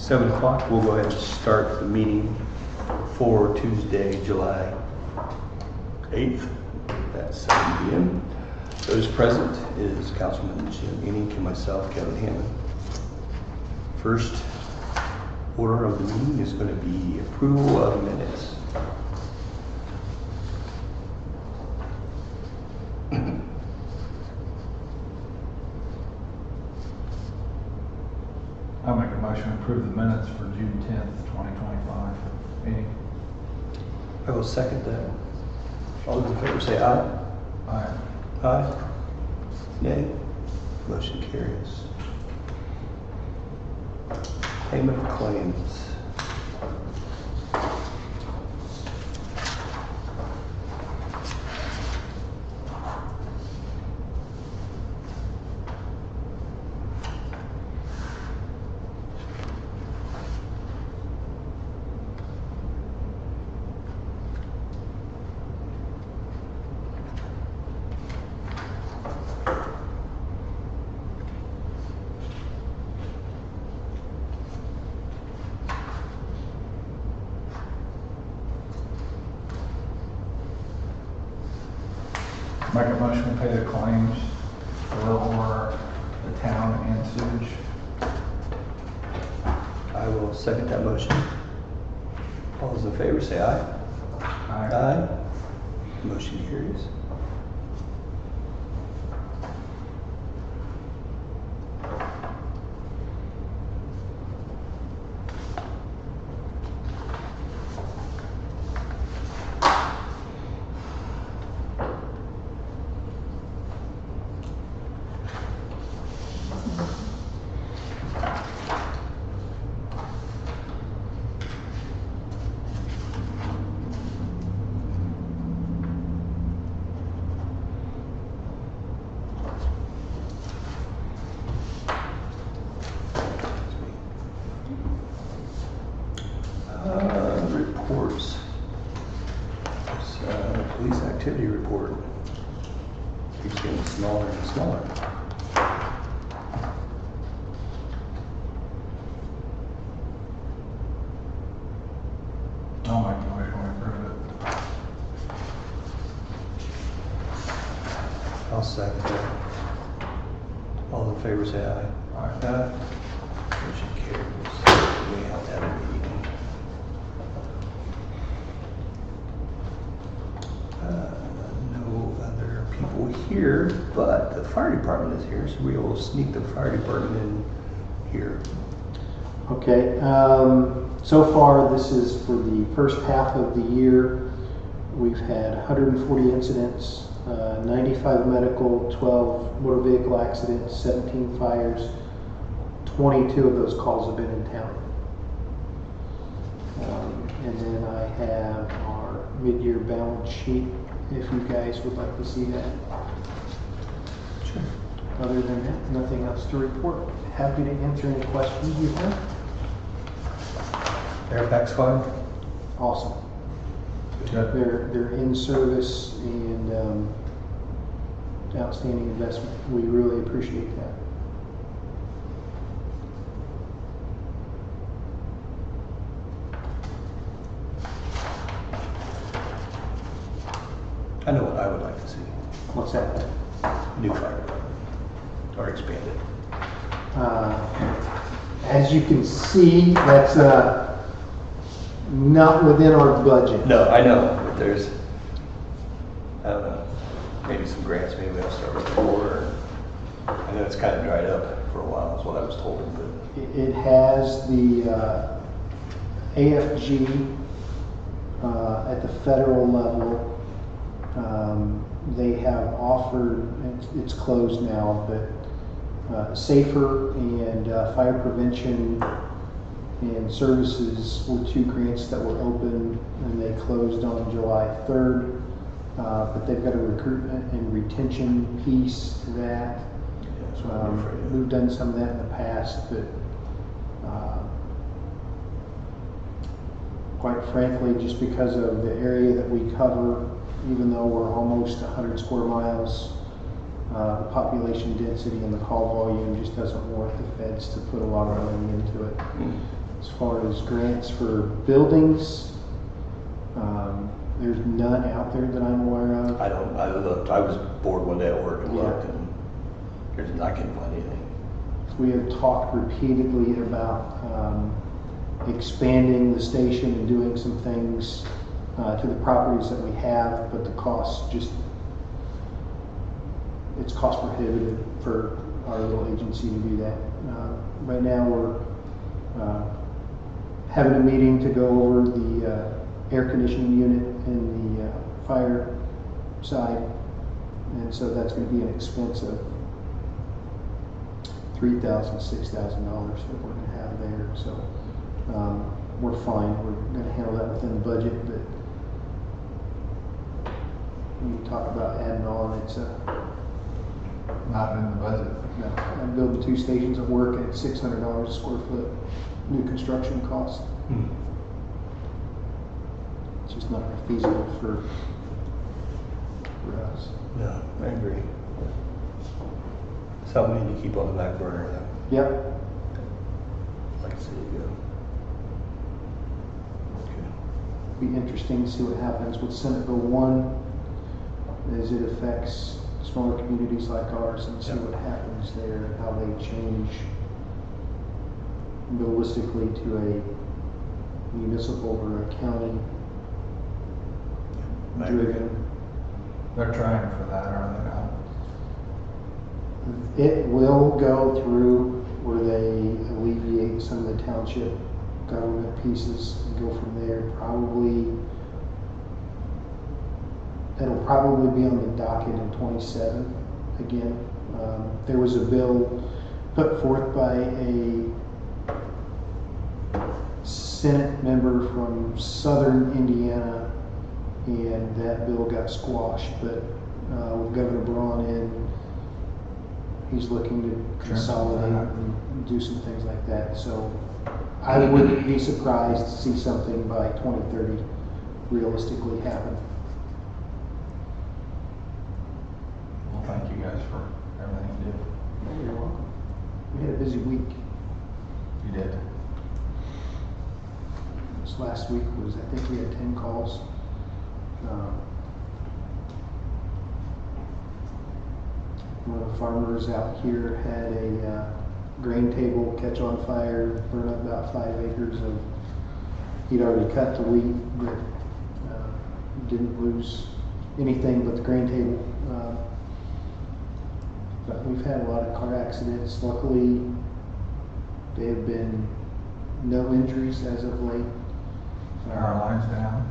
7 o'clock, we'll go ahead and start the meeting for Tuesday, July 8th at 7 p.m. Those present is Councilman Jim Inink and myself, Kevin Hammond. First order of the meeting is going to be approval of minutes. I'll make a motion to approve the minutes for June 10th, 2025 meeting. I will second that. All those in favor say aye. Aye. Aye. Nay. Motion carries. Payment of claims. Make a motion to pay the claims for the town and sewage. I will second that motion. All those in favor say aye. Aye. Aye. Motion carries. Reports. Police activity report. Keeps getting smaller and smaller. I'll make a motion to approve it. I'll second that. All in favor say aye. Aye. Aye. Motion carries. We have to have a meeting. No other people here, but the fire department is here, so we will sneak the fire department in here. Okay, so far this is for the first half of the year. We've had 140 incidents, 95 medical, 12 motor vehicle accidents, 17 fires. 22 of those calls have been in town. And then I have our mid-year balance sheet, if you guys would like to see that. Sure. Other than that, nothing else to report. Happy to answer any questions you have. Airpack squad? Awesome. Good. They're in service and outstanding investment. We really appreciate that. I know what I would like to see. What's that? New fire department. Or expanded. As you can see, that's not within our budget. No, I know, but there's, I don't know, maybe some grants, maybe we'll start with 4. I know it's kind of dried up for a while, is what I was told, but It has the AFG at the federal level. They have offered, it's closed now, but SAFER and Fire Prevention and Services were 2 grants that were open, and they closed on July 3rd. But they've got a recruitment and retention piece to that. We've done some of that in the past, but quite frankly, just because of the area that we cover, even though we're almost 100 square miles, the population density and the call volume just doesn't warrant the feds to put a lot of money into it. As far as grants for buildings, there's none out there that I'm aware of. I looked, I was bored one day at work and Yeah. looked, and I couldn't find anything. We have talked repeatedly about expanding the station and doing some things to the properties that we have, but the cost it's cost prohibitive for our little agency to do that. Right now we're having a meeting to go over the air conditioning unit in the fire side, and so that's going to be an expense of $3,000, $6,000 that we're going to have there. So we're fine. We're going to handle that within the budget. But when you talk about adding on, it's Not in the budget. no. I'm building 2 stations of work at $600 a square foot. New construction cost. It's just not feasible for us. Yeah, I agree. Something we need to keep on the back burner though. Yep. I'd like to see it go. Okay. Be interesting to see what happens with Senate Bill 1 as it affects smaller communities like ours, and see Yeah. what happens there and how they change realistically to a municipal or a county I agree. driven. They're trying for that, are they not? It will go through where they alleviate some of the township government pieces and go from there. It'll probably be on the docket in 27 again. There was a bill put forth by a Senate member from southern Indiana, and that bill got squashed, but with Governor Braun in, he's looking to consolidate and do some things like that. So I wouldn't be surprised to see something by 2030 realistically happen. Well, thank you guys for everything you did. Oh, you're welcome. We had a busy week. You did. This last week was, I think we had 10 calls. One of the farmers out here had a grain table catch on fire, burn up about 5 acres of, he'd already cut the wheat, but didn't lose anything but the grain table. But we've had a lot of car accidents. Luckily, there have been no injuries as of late. Power lines down.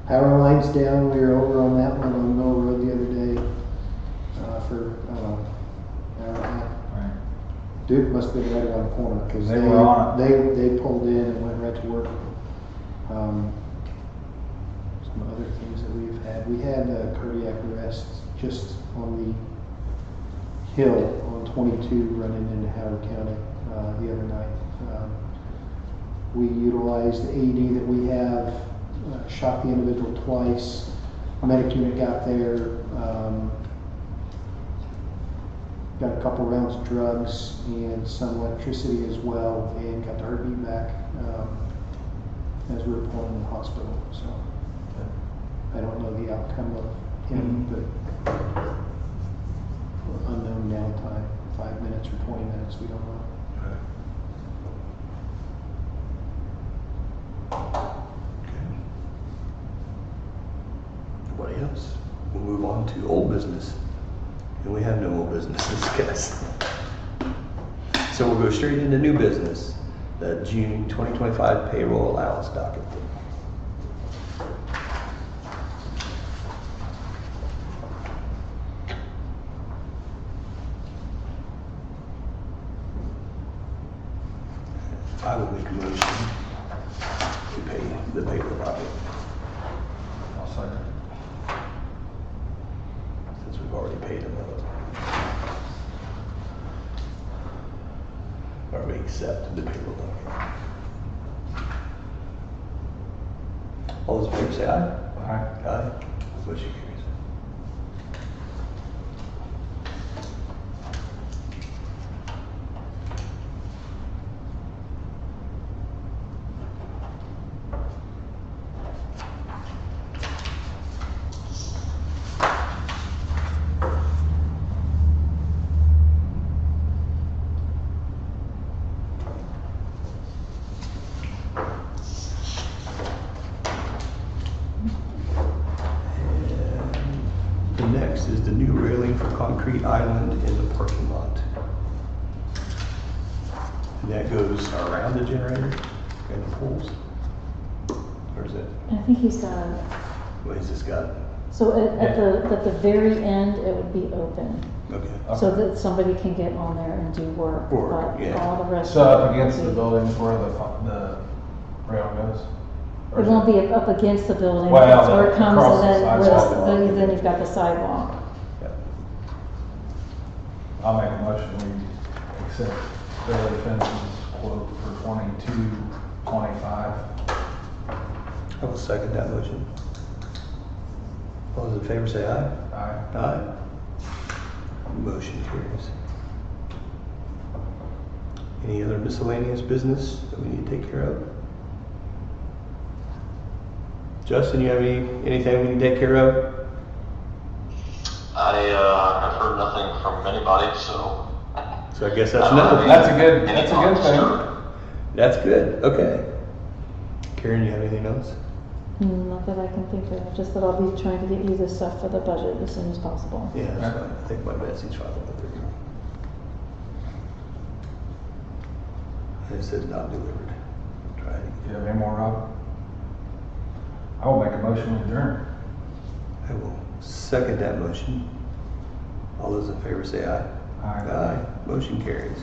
Power lines down. We were over on that one on Mill Road the other day for, I don't know, an hour and a half. Right. Duke must have been right around the corner because They were on they pulled in and went right to work. Some other things that we've had. We had a cardiac arrest just on the hill on 22 running into Howard County the other night. We utilized the AED that we have, shot the individual twice. Medic unit got there, got a couple rounds of drugs and some electricity as well, and got the heartbeat back as we were pulling in the hospital. So I don't know the outcome of him, but unknown downtime, 5 minutes or 20 minutes, we don't know. Nobody else? We'll move on to old business. And we have no old business to discuss. So we'll go straight into new business, the June 2025 payroll allowance docket. I will make a motion to pay the payroll docket, I'll second. since we've already paid them. Or we accept the payroll docket. All those in favor say aye. Aye. Aye. Motion carries. concrete island in the parking lot. And that goes around the generator and the pools? Or is it, I think he's got, what has this got? so at the very end, it would be open, Okay. so that somebody can get on there and do work. Work, But yeah. all the rest. So of up it against will the be- building is where the rail goes? Or It is won't be up against the building, Well, that's where it comes, across and the then, sidewalk. then you've got the sidewalk. Yeah. I'll make a motion, we accept Bailey Fence's quote for 2225. I will second that motion. All those in favor say aye. Aye. Aye. Motion carries. Any other miscellaneous business that we need to take care of? Justin, you have anything we need to take care of? I have heard nothing from anybody, so. So I guess that's I don't have no. That's a any- good- any that's a good thoughts, thing. sir. That's good, okay. Karen, you have anything else? Not that I can think of, just that I'll be trying to get you the stuff for the budget as soon as possible. Yeah, that's fine. I think my Betsy's fine with it. It says not delivered. Try it again. Do you have any more, Rob? I will make a motion to adjourn. I will second that motion. All those in favor say aye. Aye. Aye. Motion carries.